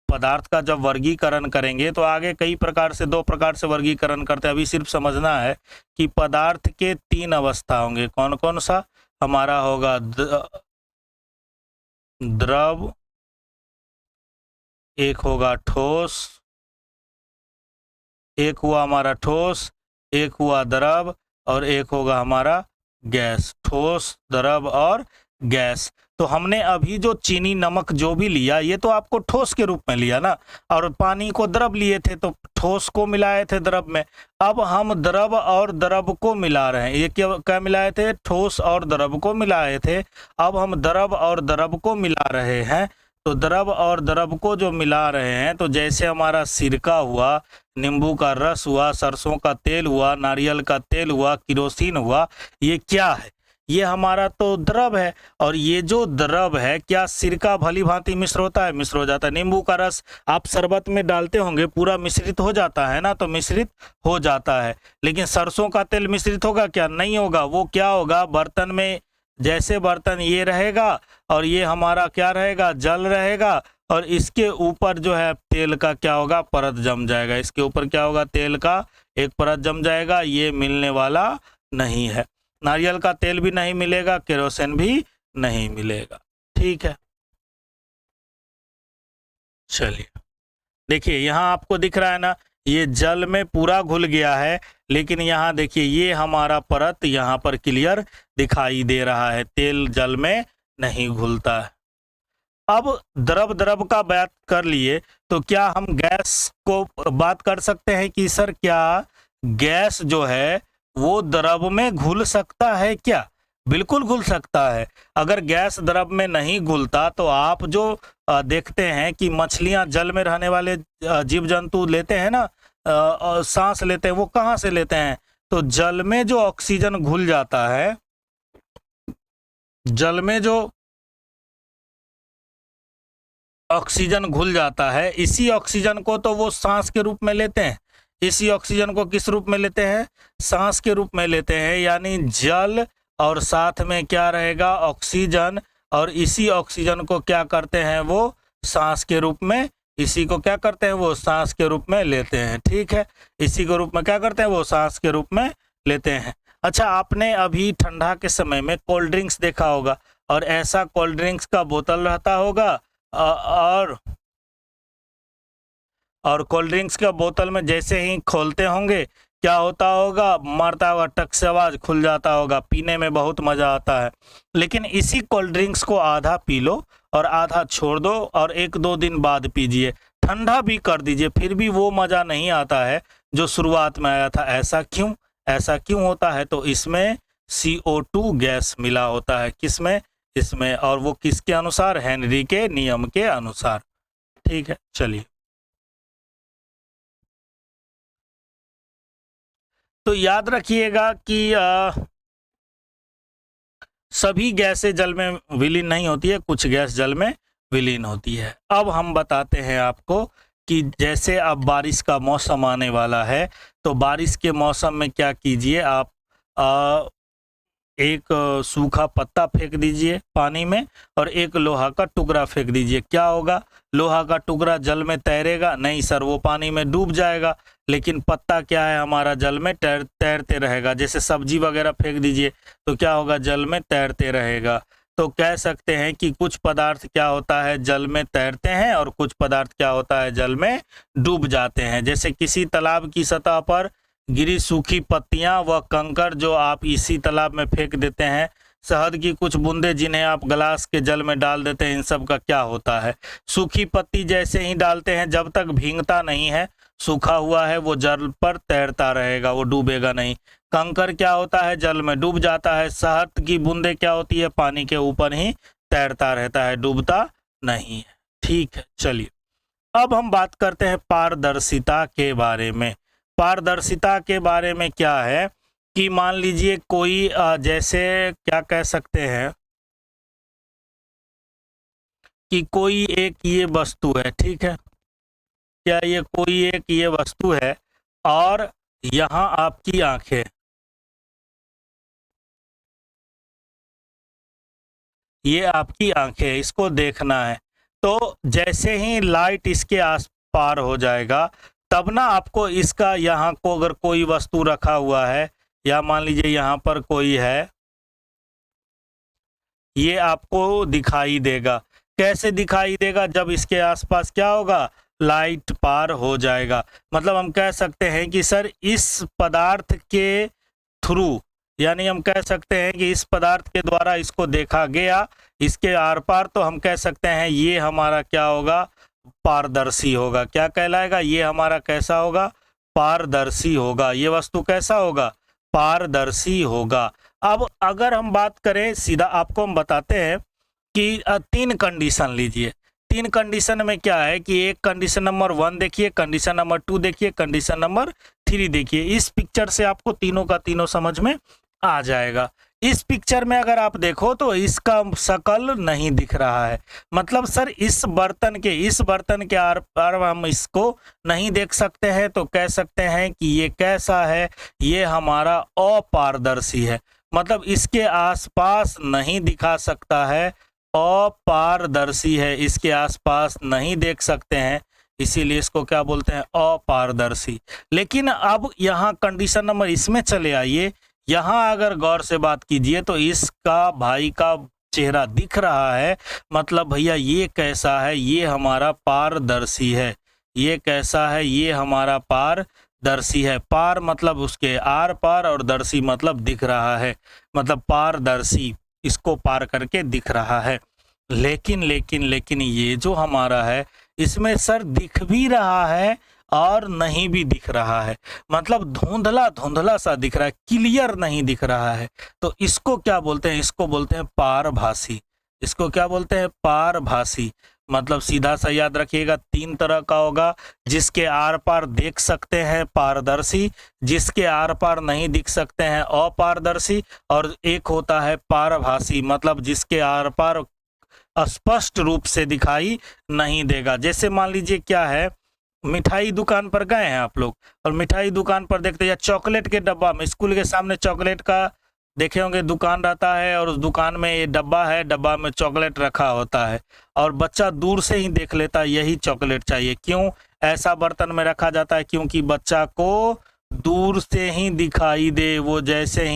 Speaker 1: पदार्थ का जब वर्गीकरण करेंगे तो आगे कई प्रकार से, 2 प्रकार से वर्गीकरण करते हैं। अभी सिर्फ समझना है कि पदार्थ के 3 अवस्था होंगे। कौन कौन सा, हमारा होगा द्रव, एक होगा ठोस, एक हुआ हमारा ठोस, एक हुआ द्रव, और एक होगा हमारा गैस। ठोस, द्रव और गैस। तो हमने अभी जो चीनी नमक जो भी लिया, ये तो आपको ठोस के रूप में लिया ना, और पानी को द्रव लिए थे तो ठोस को मिलाए थे द्रव में। अब हम द्रव और द्रव को मिला रहे हैं। ये क्या मिलाए थे, ठोस और द्रव को मिलाए थे। अब हम द्रव और द्रव को मिला रहे हैं। तो द्रव और द्रव को जो मिला रहे हैं, तो जैसे हमारा सिरका हुआ, नींबू का रस हुआ, सरसों का तेल हुआ, नारियल का तेल हुआ, किरोसिन हुआ, ये क्या है, ये हमारा तो द्रव है, और ये जो द्रव है क्या सिरका भली भांति मिश्र होता है? मिश्र हो जाता है। नींबू का रस आप शरबत में डालते होंगे, पूरा मिश्रित हो जाता है ना, तो मिश्रित हो जाता है। लेकिन सरसों का तेल मिश्रित होगा क्या? नहीं होगा। वो क्या होगा, बर्तन में, जैसे बर्तन ये रहेगा और ये हमारा क्या रहेगा, जल रहेगा, और इसके ऊपर जो है तेल का क्या होगा, परत जम जाएगा। इसके ऊपर क्या होगा, तेल का एक परत जम जाएगा। ये मिलने वाला नहीं है। नारियल का तेल भी नहीं मिलेगा, केरोसिन भी नहीं मिलेगा। ठीक है, चलिए देखिए यहाँ आपको दिख रहा है ना, ये जल में पूरा घुल गया है, लेकिन यहाँ देखिए ये हमारा परत यहाँ पर क्लियर दिखाई दे रहा है, तेल जल में नहीं घुलता है। अब द्रव द्रव का बात कर लिए, तो क्या हम गैस को बात कर सकते हैं कि सर क्या गैस जो है वो द्रव में घुल सकता है क्या? बिल्कुल घुल सकता है। अगर गैस द्रव में नहीं घुलता तो आप जो देखते हैं कि मछलियां, जल में रहने वाले जीव जंतु लेते हैं ना, सांस लेते हैं, वो कहाँ से लेते हैं? तो जल में जो ऑक्सीजन घुल जाता है, जल में जो ऑक्सीजन घुल जाता है, इसी ऑक्सीजन को तो वो सांस के रूप में लेते हैं। इसी ऑक्सीजन को किस रूप में लेते हैं? सांस के रूप में लेते हैं। यानी जल और साथ में क्या रहेगा, ऑक्सीजन, और इसी ऑक्सीजन को क्या करते हैं वो सांस के रूप में, इसी को क्या करते हैं वो सांस के रूप में लेते हैं। ठीक है, इसी के रूप में क्या करते हैं वो सांस के रूप में लेते हैं। अच्छा, आपने अभी ठंडा के समय में कोल्ड ड्रिंक्स देखा होगा, और ऐसा कोल्ड ड्रिंक्स का बोतल रहता होगा, और कोल्ड ड्रिंक्स का बोतल में जैसे ही खोलते होंगे क्या होता होगा, मारता हुआ टक से आवाज खुल जाता होगा, पीने में बहुत मजा आता है। लेकिन इसी कोल्ड ड्रिंक्स को आधा पी लो और आधा छोड़ दो, और 1-2 दिन बाद पीजिए, ठंडा भी कर दीजिए, फिर भी वो मजा नहीं आता है जो शुरुआत में आया था। ऐसा क्यों? ऐसा क्यों होता है? तो इसमें CO2 गैस मिला होता है। किसमें? इसमें। और वो किसके अनुसार? हेनरी के नियम के अनुसार। ठीक है, चलिए। तो याद रखिएगा कि सभी गैसें जल में विलीन नहीं होती है, कुछ गैस जल में विलीन होती है। अब हम बताते हैं आपको कि जैसे अब बारिश का मौसम आने वाला है, तो बारिश के मौसम में क्या कीजिए आप, एक सूखा पत्ता फेंक दीजिए पानी में, और एक लोहा का टुकड़ा फेंक दीजिए। क्या होगा? लोहा का टुकड़ा जल में तैरेगा? नहीं सर, वो पानी में डूब जाएगा। लेकिन पत्ता क्या है हमारा, जल में तैरते रहेगा। जैसे सब्जी वगैरह फेंक दीजिए तो क्या होगा, जल में तैरते रहेगा। तो कह सकते हैं कि कुछ पदार्थ क्या होता है, जल में तैरते हैं, और कुछ पदार्थ क्या होता है, जल में डूब जाते हैं। जैसे किसी तालाब की सतह पर गिरी सूखी पत्तियां व कंकड़ जो आप इसी तालाब में फेंक देते हैं, शहद की कुछ बूंदे जिन्हें आप गिलास के जल में डाल देते हैं, इन सब का क्या होता है? सूखी पत्ती जैसे ही डालते हैं, जब तक भींगता नहीं है, सूखा हुआ है, वो जल पर तैरता रहेगा, वो डूबेगा नहीं। कंकड़ क्या होता है, जल में डूब जाता है। शहद की बूंदे क्या होती है, पानी के ऊपर ही तैरता रहता है, डूबता नहीं है। ठीक है, चलिए अब हम बात करते हैं पारदर्शिता के बारे में। पारदर्शिता के बारे में क्या है कि मान लीजिए कोई जैसे क्या कह सकते हैं कि कोई एक ये वस्तु है, ठीक है, क्या ये कोई एक ये वस्तु है, और यहाँ आपकी आंखें, ये आपकी आंखें, इसको देखना है। तो जैसे ही लाइट इसके आस पार हो जाएगा, तब ना आपको इसका, यहाँ को अगर कोई वस्तु रखा हुआ है, या मान लीजिए यहाँ पर कोई है, ये आपको दिखाई देगा। कैसे दिखाई देगा? जब इसके आसपास क्या होगा, लाइट पार हो जाएगा। मतलब हम कह सकते हैं कि सर इस पदार्थ के थ्रू, यानी हम कह सकते हैं कि इस पदार्थ के द्वारा इसको देखा गया, इसके आर पार, तो हम कह सकते हैं ये हमारा क्या होगा, पारदर्शी होगा। क्या कहलाएगा? ये हमारा कैसा होगा, पारदर्शी होगा। ये वस्तु कैसा होगा, पारदर्शी होगा। अब अगर हम बात करें, सीधा आपको हम बताते हैं कि 3 कंडीशन लीजिए। 3 कंडीशन में क्या है कि एक कंडीशन नंबर 1 देखिए, कंडीशन नंबर 2 देखिए, कंडीशन नंबर 3 देखिए। इस पिक्चर से आपको तीनों का तीनों समझ में आ जाएगा। इस पिक्चर में अगर आप देखो तो इसका शकल नहीं दिख रहा है। मतलब सर इस बर्तन के आर पार हम इसको नहीं देख सकते हैं, तो कह सकते हैं कि ये कैसा है, ये हमारा अपारदर्शी है। मतलब इसके आसपास नहीं दिखा सकता है, अपारदर्शी है, इसके आसपास नहीं देख सकते हैं, इसीलिए इसको क्या बोलते हैं, अपारदर्शी। लेकिन अब यहाँ कंडीशन नंबर इसमें चले आइए, यहाँ अगर गौर से बात कीजिए तो इसका भाई का चेहरा दिख रहा है। मतलब भैया ये कैसा है, ये हमारा पारदर्शी है। ये कैसा है, ये हमारा पारदर्शी है। पार मतलब उसके आर पार और दर्शी मतलब दिख रहा है, मतलब पारदर्शी इसको पार करके दिख रहा है। लेकिन ये जो हमारा है इसमें सर दिख भी रहा है और नहीं भी दिख रहा है। मतलब धुंधला धुंधला सा दिख रहा है, क्लियर नहीं दिख रहा है। तो इसको क्या बोलते हैं, इसको बोलते हैं पारभासी। इसको क्या बोलते हैं, पारभासी। मतलब सीधा सा याद रखिएगा, 3 तरह का होगा। जिसके आर पार देख सकते हैं पारदर्शी, जिसके आर पार नहीं दिख सकते हैं अपारदर्शी, और एक होता है पारभासी, मतलब जिसके आर पार स्पष्ट रूप से दिखाई नहीं देगा। जैसे मान लीजिए क्या है, मिठाई दुकान पर गए हैं आप लोग और मिठाई दुकान पर देखते हैं, या चॉकलेट के डब्बा में, स्कूल के सामने चॉकलेट का देखे होंगे दुकान रहता है और उस दुकान में ये डब्बा है, डब्बा में चॉकलेट रखा होता है और बच्चा दूर से ही देख लेता है यही चॉकलेट चाहिए। क्यों ऐसा बर्तन में रखा जाता है, क्योंकि बच्चा को दूर से ही दिखाई दे, वो जैसे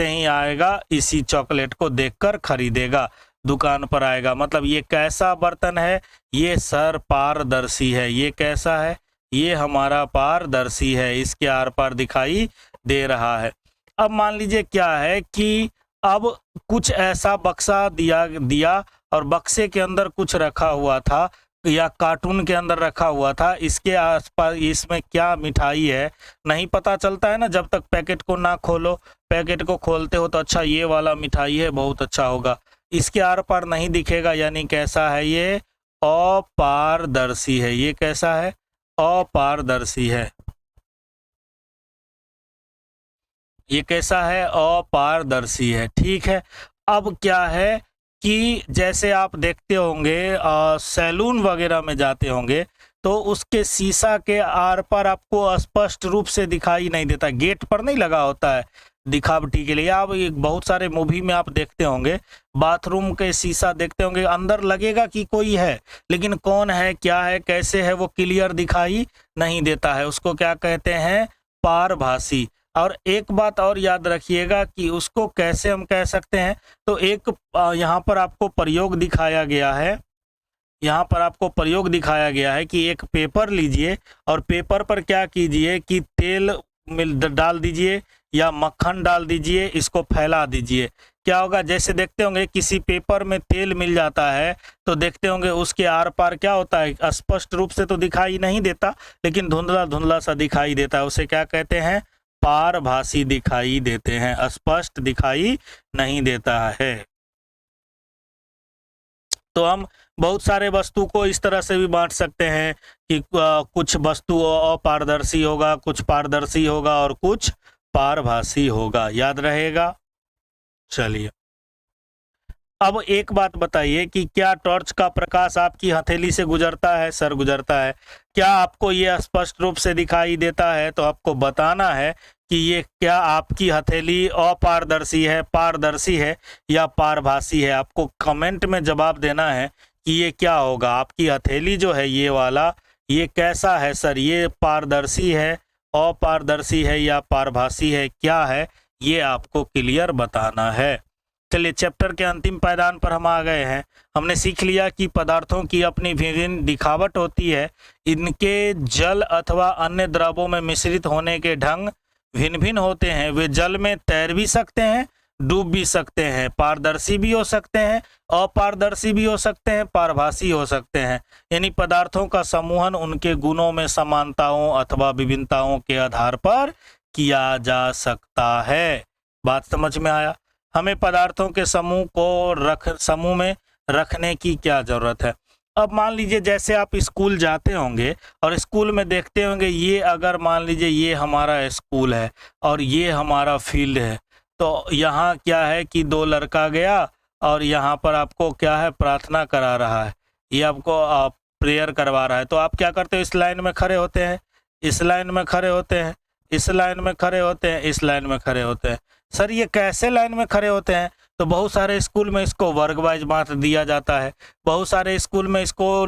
Speaker 1: ही आएगा इसी चॉकलेट को देखकर खरीदेगा, दुकान पर आएगा। मतलब ये कैसा बर्तन है, ये सर पारदर्शी है। ये कैसा है, ये हमारा पारदर्शी है, इसके आर पार दिखाई दे रहा है। अब मान लीजिए क्या है कि अब कुछ ऐसा बक्सा दिया और बक्से के अंदर कुछ रखा हुआ था या कार्टून के अंदर रखा हुआ था, इसके आसपास इसमें क्या मिठाई है नहीं पता चलता है ना, जब तक पैकेट को ना खोलो। पैकेट को खोलते हो तो अच्छा ये वाला मिठाई है, बहुत अच्छा होगा, इसके आर पार नहीं दिखेगा, यानी कैसा है, ये अपारदर्शी है। ये कैसा है, अपारदर्शी है। ये कैसा है, अपारदर्शी है। ठीक है। अब क्या है कि जैसे आप देखते होंगे सैलून वगैरह में जाते होंगे तो उसके शीशा के आर पार आपको स्पष्ट रूप से दिखाई नहीं देता, गेट पर नहीं लगा होता है दिखावटी के लिए। आप बहुत सारे मूवी में आप देखते होंगे, बाथरूम के शीशा देखते होंगे, अंदर लगेगा कि कोई है, लेकिन कौन है, क्या है, कैसे है, वो क्लियर दिखाई नहीं देता है। उसको क्या कहते हैं, पारभासी। और एक बात और याद रखिएगा कि उसको कैसे हम कह सकते हैं, तो एक यहाँ पर आपको प्रयोग दिखाया गया है, यहाँ पर आपको प्रयोग दिखाया गया है कि एक पेपर लीजिए और पेपर पर क्या कीजिए कि तेल डाल दीजिए या मक्खन डाल दीजिए, इसको फैला दीजिए। क्या होगा, जैसे देखते होंगे किसी पेपर में तेल मिल जाता है तो देखते होंगे उसके आर पार क्या होता है, स्पष्ट रूप से तो दिखाई नहीं देता, लेकिन धुंधला धुंधला सा दिखाई देता है। उसे क्या कहते हैं, पारभासी दिखाई देते हैं, स्पष्ट दिखाई नहीं देता है। तो हम बहुत सारे वस्तु को इस तरह से भी बांट सकते हैं कि कुछ वस्तु अपारदर्शी होगा, कुछ पारदर्शी होगा और कुछ पारभासी होगा। याद रहेगा। चलिए अब एक बात बताइए कि क्या टॉर्च का प्रकाश आपकी हथेली से गुजरता है? सर गुजरता है। क्या आपको ये स्पष्ट रूप से दिखाई देता है? तो आपको बताना है कि ये क्या आपकी हथेली अपारदर्शी है, पारदर्शी है या पारभासी है। आपको कमेंट में जवाब देना है कि ये क्या होगा। आपकी हथेली जो है ये वाला, ये कैसा है सर, ये पारदर्शी है, अपारदर्शी है या पारभासी है, क्या है, ये आपको क्लियर बताना है। चलिए चैप्टर के अंतिम पायदान पर हम आ गए हैं। हमने सीख लिया कि पदार्थों की अपनी विभिन्न दिखावट होती है, इनके जल अथवा अन्य द्रवों में मिश्रित होने के ढंग भिन्न भिन्न होते हैं। वे जल में तैर भी सकते हैं, डूब भी सकते हैं, पारदर्शी भी हो सकते हैं, अपारदर्शी भी हो सकते हैं, पारभासी हो सकते हैं। यानी पदार्थों का समूहन उनके गुणों में समानताओं अथवा विभिन्नताओं के आधार पर किया जा सकता है। बात समझ में आया। हमें पदार्थों के समूह में रखने की क्या जरूरत है। अब मान लीजिए जैसे आप स्कूल जाते होंगे और स्कूल में देखते होंगे, ये अगर मान लीजिए ये हमारा स्कूल है और ये हमारा फील्ड है, तो तो यहाँ क्या है कि 2 लड़का गया और यहाँ पर आपको क्या है प्रार्थना करा रहा है, ये आपको प्रेयर करवा रहा है। तो आप क्या करते हो, इस लाइन में खड़े होते हैं, इस लाइन में खड़े होते हैं, इस लाइन में खड़े होते हैं, इस लाइन में खड़े होते हैं। सर ये कैसे लाइन में खड़े होते हैं? तो बहुत सारे स्कूल में इसको वर्ग वाइज बांट दिया जाता है, बहुत सारे स्कूल में इसको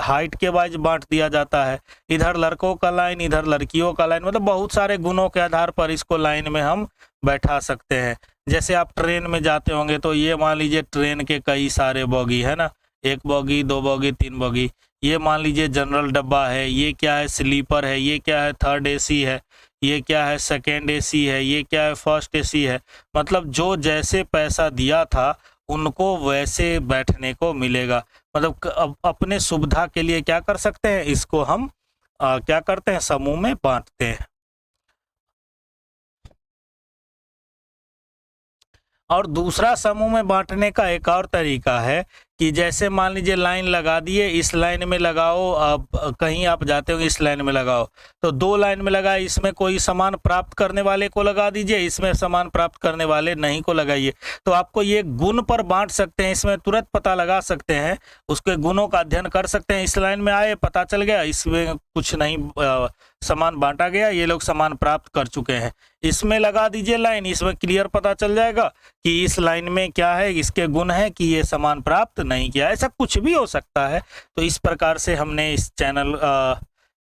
Speaker 1: हाइट के वाइज बांट दिया जाता है, इधर लड़कों का लाइन, इधर लड़कियों का लाइन, मतलब बहुत सारे गुणों के आधार पर इसको लाइन में हम बैठा सकते हैं। जैसे आप ट्रेन में जाते होंगे तो ये मान लीजिए ट्रेन के कई सारे बोगी है ना, 1 बोगी, 2 बोगी, 3 बोगी। ये मान लीजिए जनरल डब्बा है, ये क्या है स्लीपर है, ये क्या है थर्ड एसी है, ये क्या है सेकेंड एसी है, ये क्या है फर्स्ट एसी है। मतलब जो जैसे पैसा दिया था उनको वैसे बैठने को मिलेगा। मतलब अपने सुविधा के लिए क्या कर सकते हैं, इसको हम क्या करते हैं, समूह में बांटते हैं। और दूसरा समूह में बांटने का एक और तरीका है कि जैसे मान लीजिए लाइन लगा दिए, इस लाइन में लगाओ, अब कहीं आप जाते हो इस लाइन में लगाओ, तो 2 लाइन में लगाए, इसमें कोई सामान प्राप्त करने वाले को लगा दीजिए, इसमें सामान प्राप्त करने वाले नहीं को लगाइए। तो आपको ये गुण पर बांट सकते हैं, इसमें तुरंत पता लगा सकते हैं, उसके गुणों का अध्ययन कर सकते हैं। इस लाइन में आए, पता चल गया इसमें कुछ नहीं सामान बांटा गया, ये लोग सामान प्राप्त कर चुके हैं। इसमें लगा दीजिए लाइन, इसमें क्लियर पता चल जाएगा कि इस लाइन में क्या है, इसके गुण है कि ये सामान प्राप्त नहीं किया। ऐसा कुछ भी हो सकता है। तो इस प्रकार से हमने इस चैनल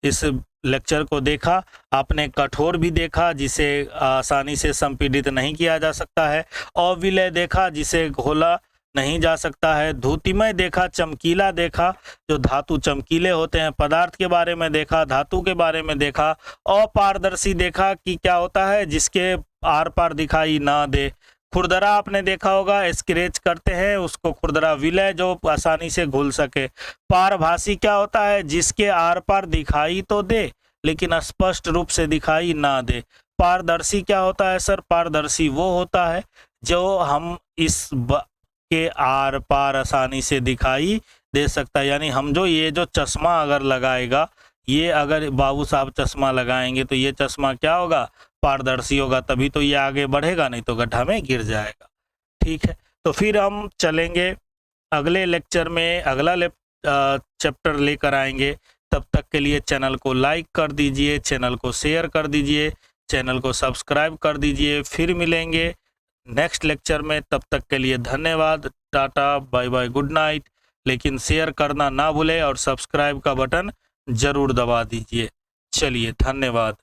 Speaker 1: इस लेक्चर को देखा। आपने कठोर भी देखा जिसे आसानी से संपीड़ित नहीं किया जा सकता है, अविलय देखा जिसे घोला नहीं जा सकता है, धूतिमय देखा, चमकीला देखा, जो धातु चमकीले होते हैं, पदार्थ के बारे में देखा, धातु के बारे में देखा, अपारदर्शी देखा कि क्या होता है जिसके आर पार दिखाई ना दे, खुरदरा आपने देखा होगा, स्क्रैच करते हैं उसको खुरदरा, विलय जो आसानी से घुल सके, पारभासी क्या होता है जिसके आर पार दिखाई तो दे लेकिन स्पष्ट रूप से दिखाई ना दे, पारदर्शी क्या होता है सर, पारदर्शी वो होता है जो हम इस के आर पार आसानी से दिखाई दे सकता है। यानी हम जो ये जो चश्मा अगर लगाएगा, ये अगर बाबू साहब चश्मा लगाएंगे तो ये चश्मा क्या होगा, पारदर्शी होगा, तभी तो ये आगे बढ़ेगा, नहीं तो गड्ढा में गिर जाएगा। ठीक है, तो फिर हम चलेंगे अगले लेक्चर में, अगला चैप्टर लेकर आएंगे। तब तक के लिए चैनल को लाइक कर दीजिए, चैनल को शेयर कर दीजिए, चैनल को सब्सक्राइब कर दीजिए। फिर मिलेंगे नेक्स्ट लेक्चर में, तब तक के लिए धन्यवाद, tata bye bye, good night. लेकिन शेयर करना ना भूलें और सब्सक्राइब का बटन जरूर दबा दीजिए। चलिए धन्यवाद।